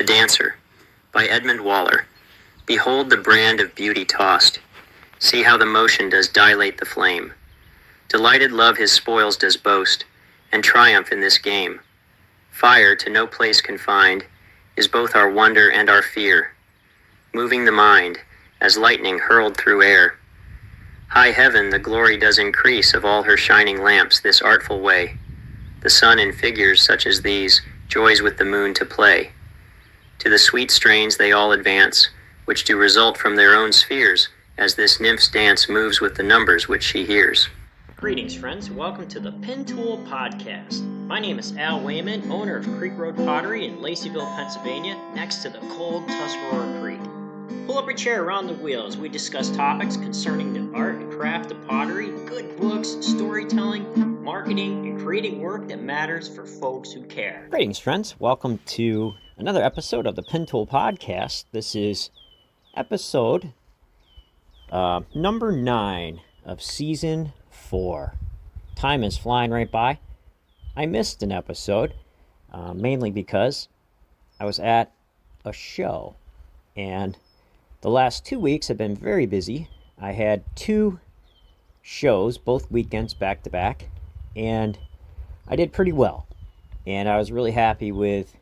Dancer, by Edmund Waller. Behold the brand of beauty tossed. See how the motion does dilate the flame. Delighted love his spoils does boast, and triumph in this game. Fire, to no place confined, is both our wonder and our fear, moving the mind, as lightning hurled through air. High heaven the glory does increase of all her shining lamps this artful way. The sun in figures such as these joys with the moon to play. To the sweet strains they all advance, which do result from their own spheres, as this nymph's dance moves with the numbers which she hears. Greetings, friends. Welcome to the Pin Tool Podcast. My name is Al Wayman, owner of Creek Road Pottery in Laceyville, Pennsylvania, next to the cold Tuscarora Creek. Pull up a chair around the wheel as we discuss topics concerning the art and craft of pottery, good books, storytelling, marketing, and creating work that matters for folks who care. Greetings, friends. Welcome to another episode of the Pin Tool Podcast. This is episode number 9 of Season 4. Time is flying right by. I missed an episode, mainly because I was at a show, and the last 2 weeks have been very busy. I had 2 shows, both weekends back to back, and I did pretty well. And I was really happy with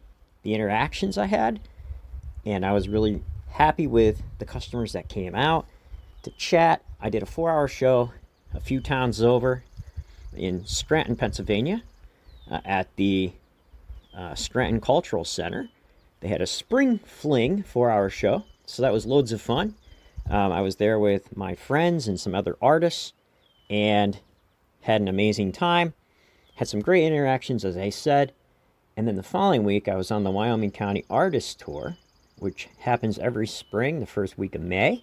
the interactions I had, and I was really happy with the customers that came out to chat. I did a 4-hour show a few towns over in Scranton, Pennsylvania, at the Scranton Cultural Center. They had a spring fling 4-hour show, so that was loads of fun. I was there with my friends and some other artists and had an amazing time. Had some great interactions, as I said. And then the following week, I was on the Wyoming County Artist Tour, which happens every spring, the first week of May.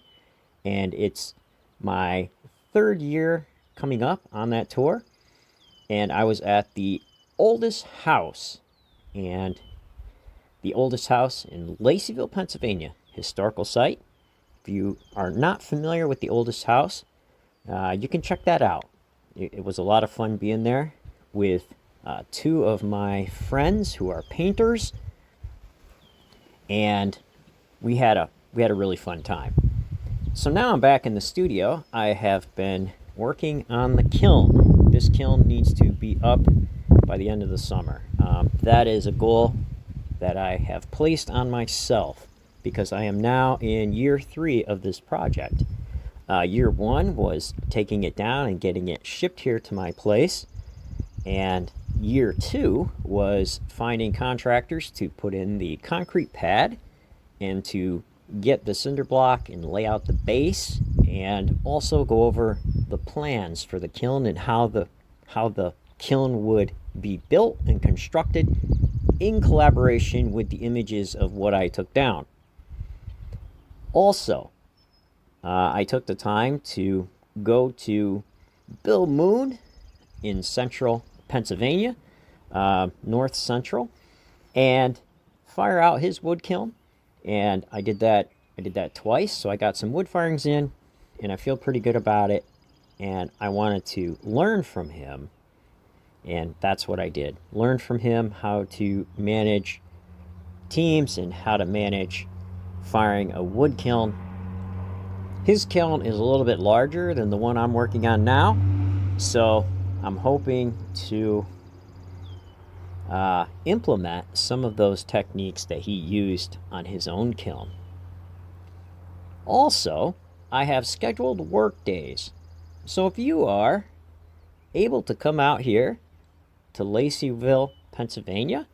And it's my 3rd year coming up on that tour. And I was at the oldest house, and the oldest house in Laceyville, Pennsylvania, historical site. If you are not familiar with the oldest house, you can check that out. It was a lot of fun being there with 2 of my friends who are painters, and we had a really fun time. So now I'm back in the studio. I have been working on the kiln. This kiln needs to be up by the end of the summer. That is a goal that I have placed on myself because I am now in year 3 of this project. Year 1 was taking it down and getting it shipped here to my place, and year 2 was finding contractors to put in the concrete pad and to get the cinder block and lay out the base, and also go over the plans for the kiln and how the kiln would be built and constructed in collaboration with the images of what I took down. Also, I took the time to go to Bill Moon in central Pennsylvania, north central, and fire out his wood kiln. And I did that twice, so I got some wood firings in, and I feel pretty good about it. And I wanted to learn from him, and that's what I did. Learn from him how to manage teams and how to manage firing a wood kiln. His kiln is a little bit larger than the one I'm working on now, so I'm hoping to implement some of those techniques that he used on his own kiln. Also, I have scheduled work days. So if you are able to come out here to Laceyville, Pennsylvania,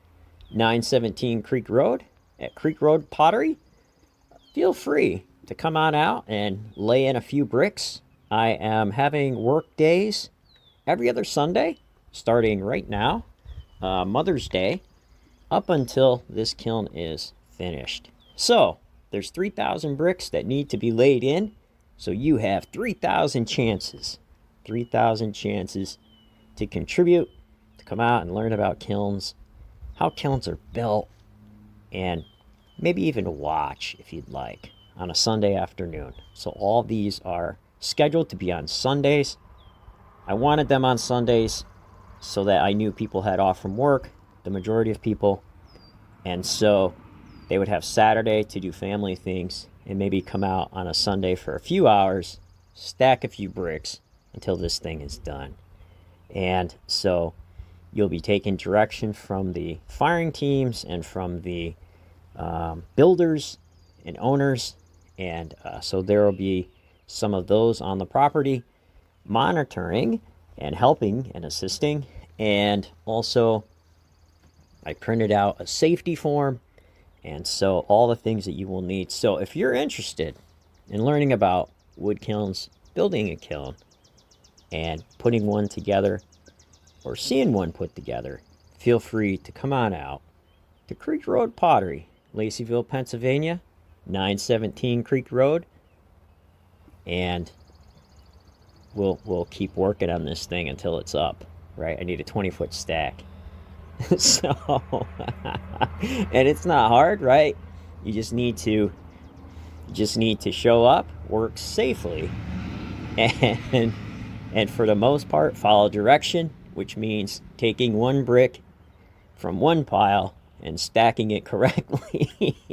917 Creek Road at Creek Road Pottery, feel free to come on out and lay in a few bricks. I am having work days every other Sunday, starting right now, Mother's Day, up until this kiln is finished. So, there's 3,000 bricks that need to be laid in, so you have 3,000 chances. 3,000 chances to contribute, to come out and learn about kilns, how kilns are built, and maybe even watch, if you'd like, on a Sunday afternoon. So all these are scheduled to be on Sundays. I wanted them on Sundays so that I knew people had off from work, the majority of people. And so They would have Saturday to do family things and maybe come out on a Sunday for a few hours, stack a few bricks until this thing is done. And so you'll be taking direction from the firing teams and from the builders and owners. And so there will be some of those on the property monitoring and helping and assisting. And also I printed out a safety form, and so all the things that you will need. So if you're interested in learning about wood kilns, building a kiln, and putting one together, or seeing one put together, feel free to come on out to Creek Road Pottery, Laceyville, Pennsylvania, 917 Creek Road, and we'll keep working on this thing until it's up, right? I need a 20-foot stack. So, and it's not hard, right? You just need to show up, work safely, and for the most part, follow direction, which means taking one brick from one pile and stacking it correctly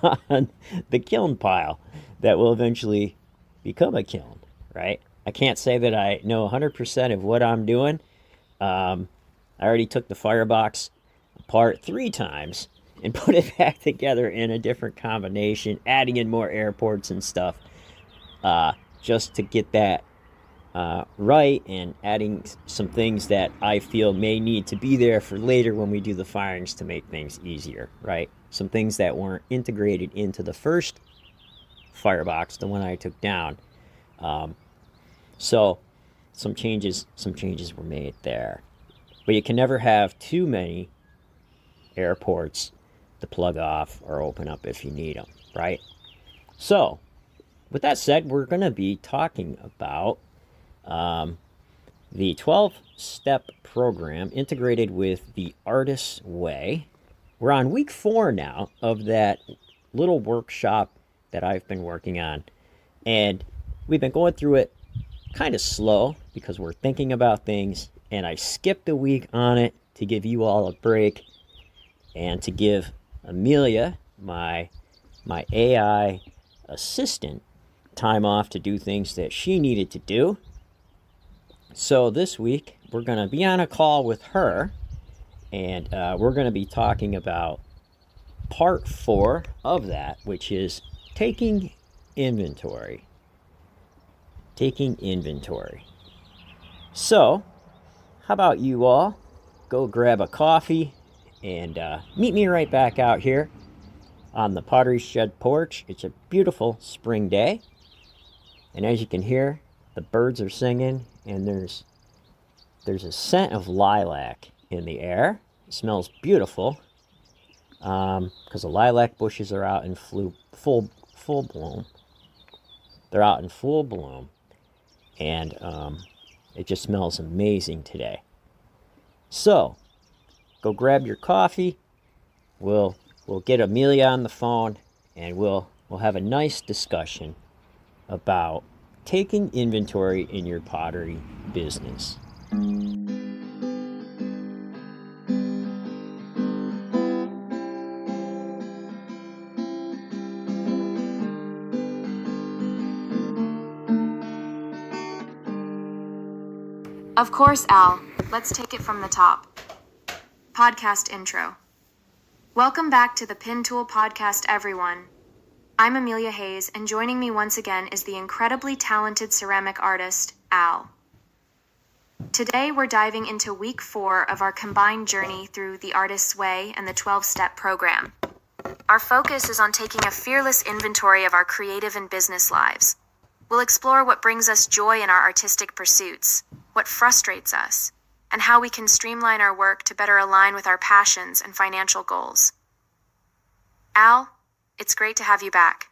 on the kiln pile that will eventually become a kiln, right? I can't say that I know 100% of what I'm doing. I already took the firebox apart 3 times and put it back together in a different combination, adding in more air ports and stuff, just to get that right, and adding some things that I feel may need to be there for later when we do the firings to make things easier, right? Some things that weren't integrated into the first firebox, the one I took down. So some changes were made there. But you can never have too many airports to plug off or open up if you need them, right? So, with that said, we're going to be talking about the 12-step program integrated with the Artist's Way. We're on week 4 now of that little workshop that I've been working on. And we've been going through it kind of slow because we're thinking about things. And I skipped a week on it to give you all a break and to give Amelia, my AI assistant, time off to do things that she needed to do. So this week, we're going to be on a call with her, and we're going to be talking about part 4 of that, which is taking inventory. Taking inventory. So, how about you all go grab a coffee and meet me right back out here on the Pottery Shed porch. It's a beautiful spring day. And as you can hear, the birds are singing, and there's a scent of lilac in the air. It smells beautiful because the lilac bushes are out in full bloom. They're out in full bloom, and it just smells amazing today. So, go grab your coffee. We'll get Amelia on the phone, and we'll have a nice discussion about taking inventory in your pottery business. Of course, Al. Let's take it from the top. Podcast intro. Welcome back to the Pin Tool Podcast, everyone. I'm Amelia Hayes, and joining me once again is the incredibly talented ceramic artist, Al. Today, we're diving into week 4 of our combined journey through the Artist's Way and the 12-step program. Our focus is on taking a fearless inventory of our creative and business lives. We'll explore what brings us joy in our artistic pursuits, what frustrates us, and how we can streamline our work to better align with our passions and financial goals. Al, it's great to have you back.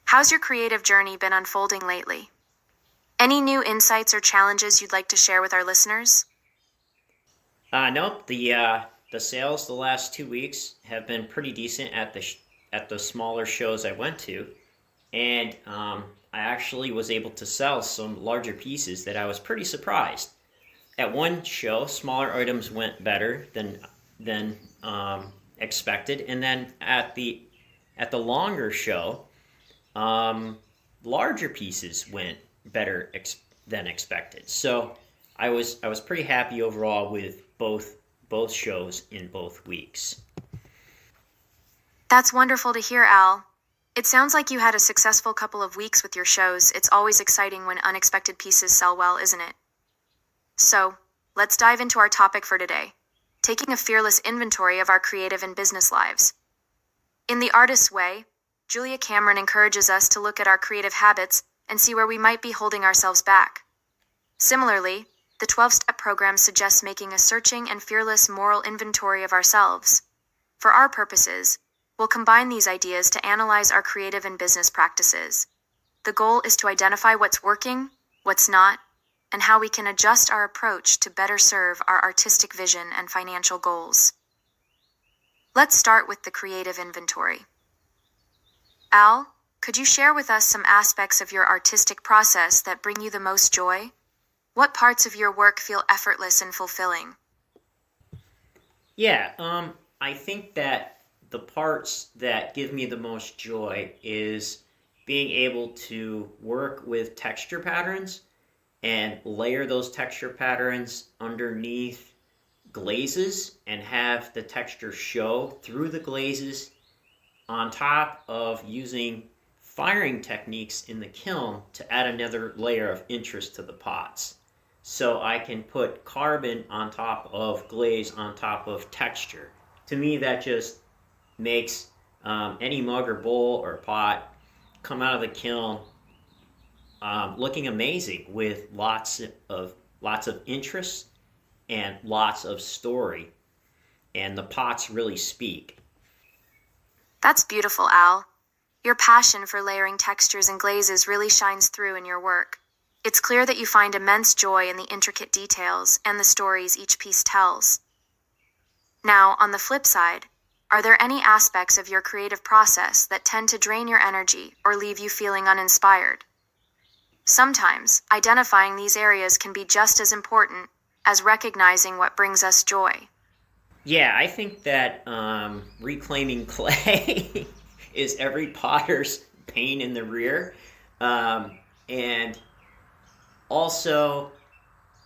How's your creative journey been unfolding lately? Any new insights or challenges you'd like to share with our listeners? Nope. The sales the last 2 weeks have been pretty decent at the smaller shows I went to, and I actually was able to sell some larger pieces that I was pretty surprised. At one show, smaller items went better than expected, and then at the longer show, larger pieces went better than expected. So I was pretty happy overall with both shows in both weeks. That's wonderful to hear, Al. It sounds like you had a successful couple of weeks with your shows. It's always exciting when unexpected pieces sell well, isn't it? So, let's dive into our topic for today, taking a fearless inventory of our creative and business lives. In the artist's way, Julia Cameron encourages us to look at our creative habits and see where we might be holding ourselves back. Similarly, the 12-step program suggests making a searching and fearless moral inventory of ourselves. For our purposes, we'll combine these ideas to analyze our creative and business practices. The goal is to identify what's working, what's not, and how we can adjust our approach to better serve our artistic vision and financial goals. Let's start with the creative inventory. Al, could you share with us some aspects of your artistic process that bring you the most joy? What parts of your work feel effortless and fulfilling? Yeah, I think that the parts that give me the most joy is being able to work with texture patterns and layer those texture patterns underneath glazes and have the texture show through the glazes, on top of using firing techniques in the kiln to add another layer of interest to the pots. So I can put carbon on top of glaze on top of texture. To me, that just makes any mug or bowl or pot come out of the kiln looking amazing with lots of interest and lots of story, and the pots really speak. That's beautiful, Al. Your passion for layering textures and glazes really shines through in your work. It's clear that you find immense joy in the intricate details and the stories each piece tells. Now, on the flip side, are there any aspects of your creative process that tend to drain your energy or leave you feeling uninspired? Sometimes, identifying these areas can be just as important as recognizing what brings us joy. Yeah, I think that reclaiming clay is every potter's pain in the rear. And also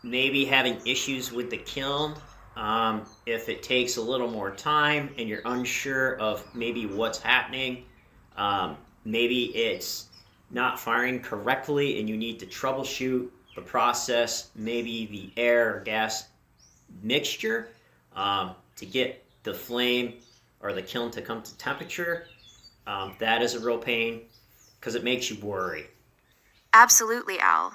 maybe having issues with the kiln. If it takes a little more time and you're unsure of maybe what's happening, maybe it's not firing correctly and you need to troubleshoot the process, maybe the air or gas mixture to get the flame or the kiln to come to temperature. That is a real pain because it makes you worry. Absolutely, Al.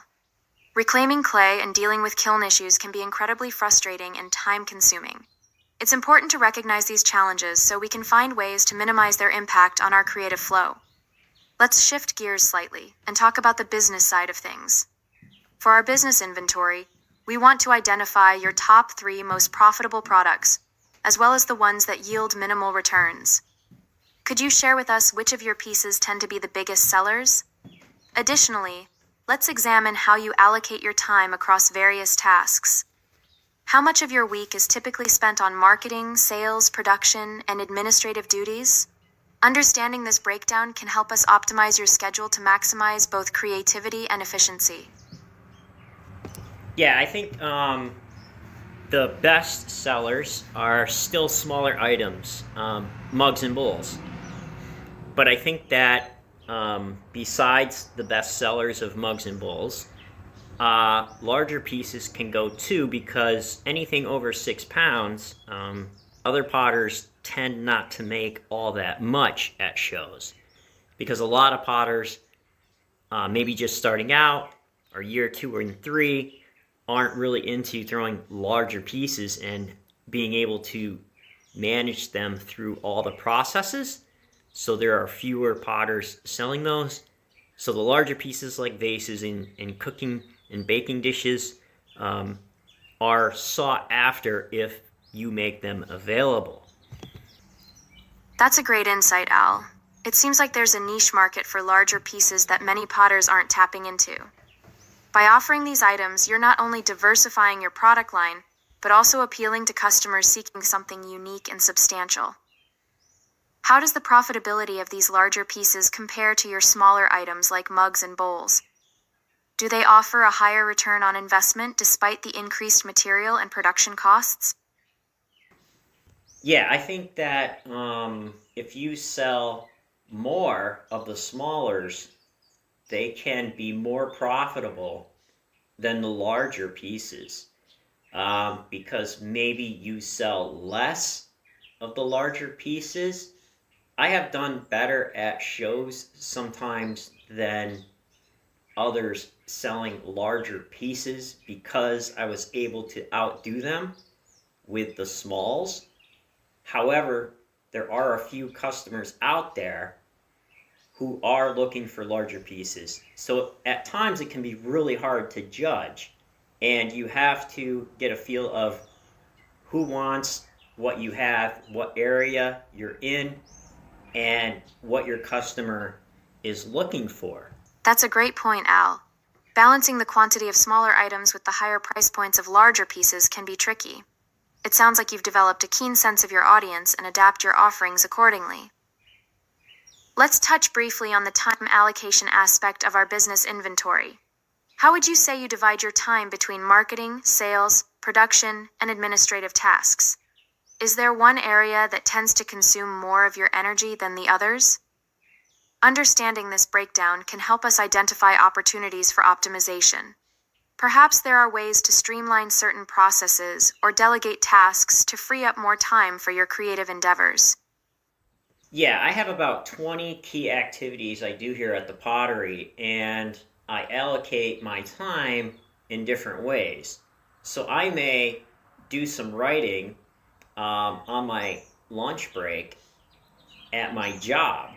Reclaiming clay and dealing with kiln issues can be incredibly frustrating and time-consuming. It's important to recognize these challenges so we can find ways to minimize their impact on our creative flow. Let's shift gears slightly and talk about the business side of things. For our business inventory, we want to identify your top 3 most profitable products, as well as the ones that yield minimal returns. Could you share with us which of your pieces tend to be the biggest sellers? Additionally, let's examine how you allocate your time across various tasks. How much of your week is typically spent on marketing, sales, production, and administrative duties? Understanding this breakdown can help us optimize your schedule to maximize both creativity and efficiency. Yeah, I think the best sellers are still smaller items, mugs and bowls. But I think that besides the best sellers of mugs and bowls, larger pieces can go too, because anything over 6 pounds, other potters tend not to make all that much at shows, because a lot of potters, maybe just starting out, or year 2 or 3, aren't really into throwing larger pieces and being able to manage them through all the processes. So there are fewer potters selling those. So the larger pieces like vases and cooking and baking dishes are sought after if you make them available. That's a great insight, Al. It seems like there's a niche market for larger pieces that many potters aren't tapping into. By offering these items, you're not only diversifying your product line, but also appealing to customers seeking something unique and substantial. How does the profitability of these larger pieces compare to your smaller items like mugs and bowls? Do they offer a higher return on investment despite the increased material and production costs? Yeah, I think that if you sell more of the smallers, they can be more profitable than the larger pieces, because maybe you sell less of the larger pieces. I have done better at shows sometimes than others selling larger pieces because I was able to outdo them with the smalls. However, there are a few customers out there who are looking for larger pieces. So at times it can be really hard to judge, and you have to get a feel of who wants what you have, what area you're in, and what your customer is looking for. That's a great point, Al. Balancing the quantity of smaller items with the higher price points of larger pieces can be tricky. It sounds like you've developed a keen sense of your audience and adapt your offerings accordingly. Let's touch briefly on the time allocation aspect of our business inventory. How would you say you divide your time between marketing, sales, production, and administrative tasks? Is there one area that tends to consume more of your energy than the others? Understanding this breakdown can help us identify opportunities for optimization. Perhaps there are ways to streamline certain processes or delegate tasks to free up more time for your creative endeavors. Yeah, I have about 20 key activities I do here at the Pottery, and I allocate my time in different ways. So I may do some writing on my lunch break at my job,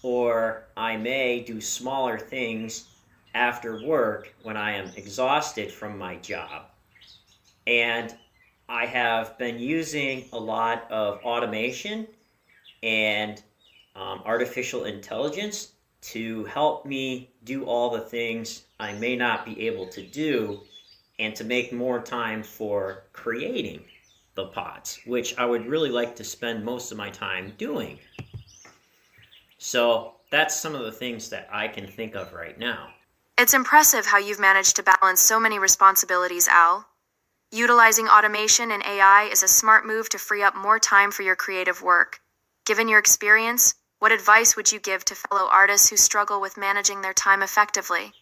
or I may do smaller things after work when I am exhausted from my job. And I have been using a lot of automation and artificial intelligence to help me do all the things I may not be able to do, and to make more time for creating the pots, which I would really like to spend most of my time doing. So that's some of the things that I can think of right now. It's impressive how you've managed to balance so many responsibilities, Al. Utilizing automation and AI is a smart move to free up more time for your creative work. Given your experience, what advice would you give to fellow artists who struggle with managing their time effectively?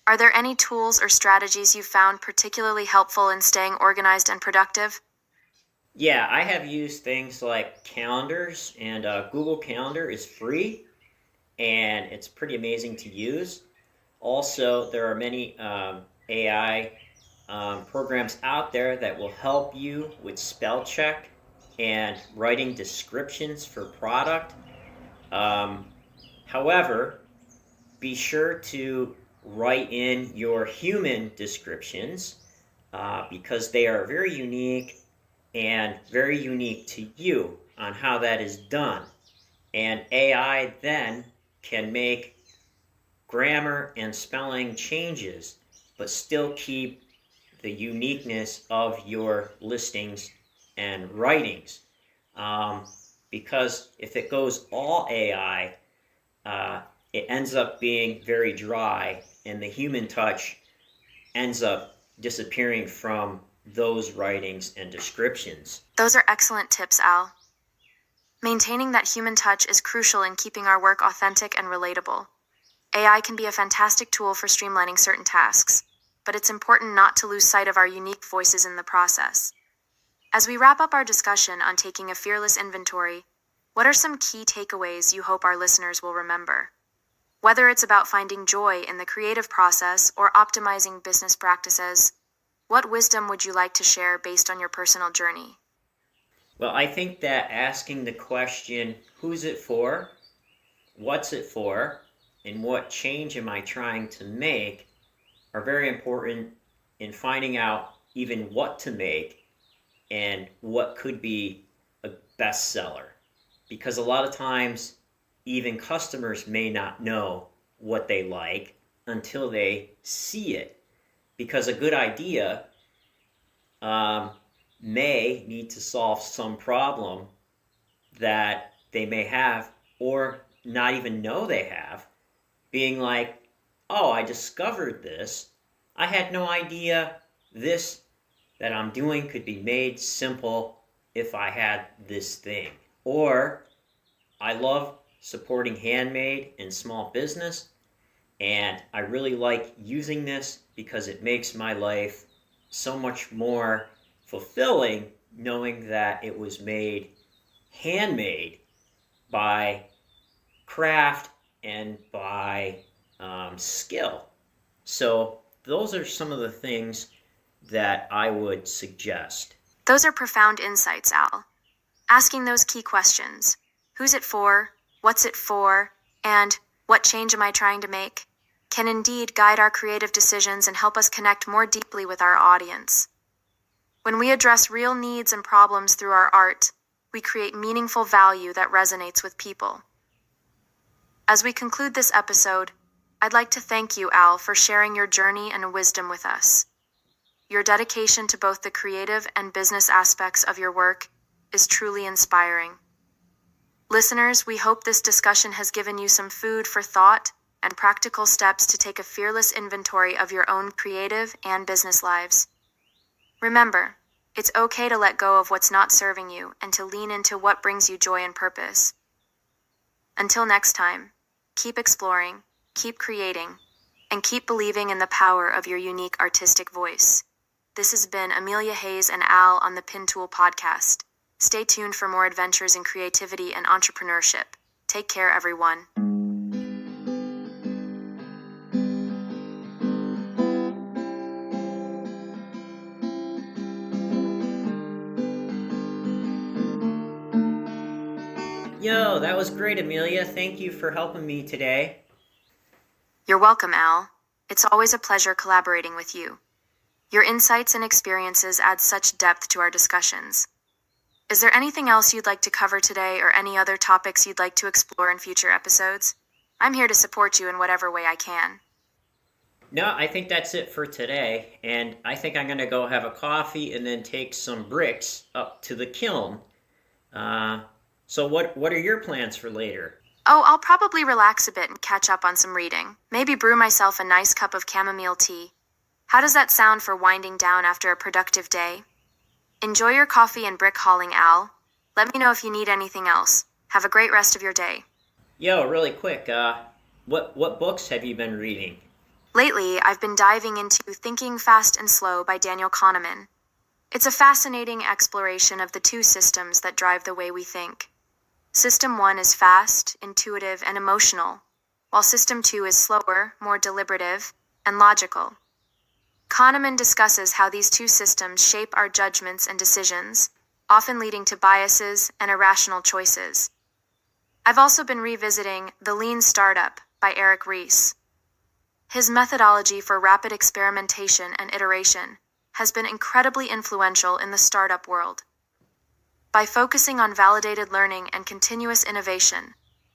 Are there any tools or strategies you've found particularly helpful in staying organized and productive? Yeah, I have used things like calendars, and Google Calendar is free, and it's pretty amazing to use. Also, there are many AI programs out there that will help you with spell check and writing descriptions for product. However, be sure to write in your human descriptions because they are very unique and very unique to you on how that is done. And AI then can make grammar and spelling changes, but still keep the uniqueness of your listings and writings. Because if it goes all AI, it ends up being very dry, and the human touch ends up disappearing from those writings and descriptions. Those are excellent tips, Al. Maintaining that human touch is crucial in keeping our work authentic and relatable. AI can be a fantastic tool for streamlining certain tasks, but it's important not to lose sight of our unique voices in the process. As we wrap up our discussion on taking a fearless inventory, what are some key takeaways you hope our listeners will remember? Whether it's about finding joy in the creative process or optimizing business practices, what wisdom would you like to share based on your personal journey? Well, I think that asking the question, who's it for, what's it for, and what change am I trying to make, are very important in finding out even what to make and what could be a bestseller. Because a lot of times, even customers may not know what they like until they see it. Because a good idea may need to solve some problem that they may have or not even know they have, being like, oh, I discovered this. I had no idea this that I'm doing could be made simple if I had this thing. Or I love supporting handmade and small business, and I really like using this because it makes my life so much more fulfilling knowing that it was made handmade by craft and by skill. So those are some of the things that I would suggest. Those are profound insights, Al. Asking those key questions: who's it for, what's it for, and what change am I trying to make, can indeed guide our creative decisions and help us connect more deeply with our audience. When we address real needs and problems through our art, we create meaningful value that resonates with people. As we conclude this episode, I'd like to thank you, Al, for sharing your journey and wisdom with us. Your dedication to both the creative and business aspects of your work is truly inspiring. Listeners, we hope this discussion has given you some food for thought and practical steps to take a fearless inventory of your own creative and business lives. Remember, it's okay to let go of what's not serving you and to lean into what brings you joy and purpose. Until next time, keep exploring, keep creating, and keep believing in the power of your unique artistic voice. This has been Amelia Hayes and Al on the Pin Tool Podcast. Stay tuned for more adventures in creativity and entrepreneurship. Take care, everyone. Yo, that was great, Amelia. Thank you for helping me today. You're welcome, Al. It's always a pleasure collaborating with you. Your insights and experiences add such depth to our discussions. Is there anything else you'd like to cover today or any other topics you'd like to explore in future episodes? I'm here to support you in whatever way I can. No, I think that's it for today, and I think I'm going to go have a coffee and then take some bricks up to the kiln. So what are your plans for later? Oh, I'll probably relax a bit and catch up on some reading. Maybe brew myself a nice cup of chamomile tea. How does that sound for winding down after a productive day? Enjoy your coffee and brick hauling, Al. Let me know if you need anything else. Have a great rest of your day. Yo, really quick, what books have you been reading? Lately, I've been diving into Thinking Fast and Slow by Daniel Kahneman. It's a fascinating exploration of the two systems that drive the way we think. System 1 is fast, intuitive, and emotional, while System 2 is slower, more deliberative, and logical. Kahneman discusses how these two systems shape our judgments and decisions, often leading to biases and irrational choices. I've also been revisiting The Lean Startup by Eric Ries. His methodology for rapid experimentation and iteration has been incredibly influential in the startup world. By focusing on validated learning and continuous innovation,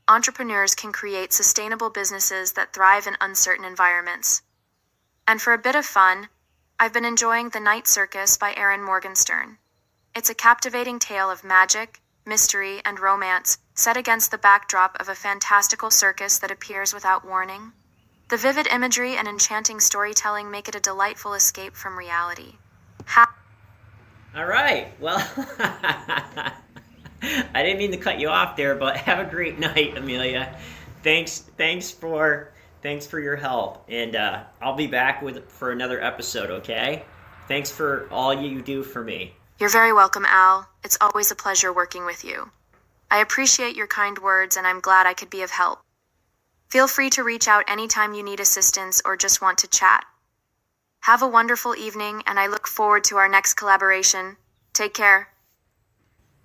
entrepreneurs can create sustainable businesses that thrive in uncertain environments. And for a bit of fun, I've been enjoying The Night Circus by Erin Morgenstern. It's a captivating tale of magic, mystery, and romance set against the backdrop of a fantastical circus that appears without warning. The vivid imagery and enchanting storytelling make it a delightful escape from reality. All right, well, I didn't mean to cut you off there, but have a great night, Amelia. Thanks for your help, and I'll be back for another episode, okay? Thanks for all you do for me. You're very welcome, Al. It's always a pleasure working with you. I appreciate your kind words, and I'm glad I could be of help. Feel free to reach out anytime you need assistance or just want to chat. Have a wonderful evening, and I look forward to our next collaboration. Take care.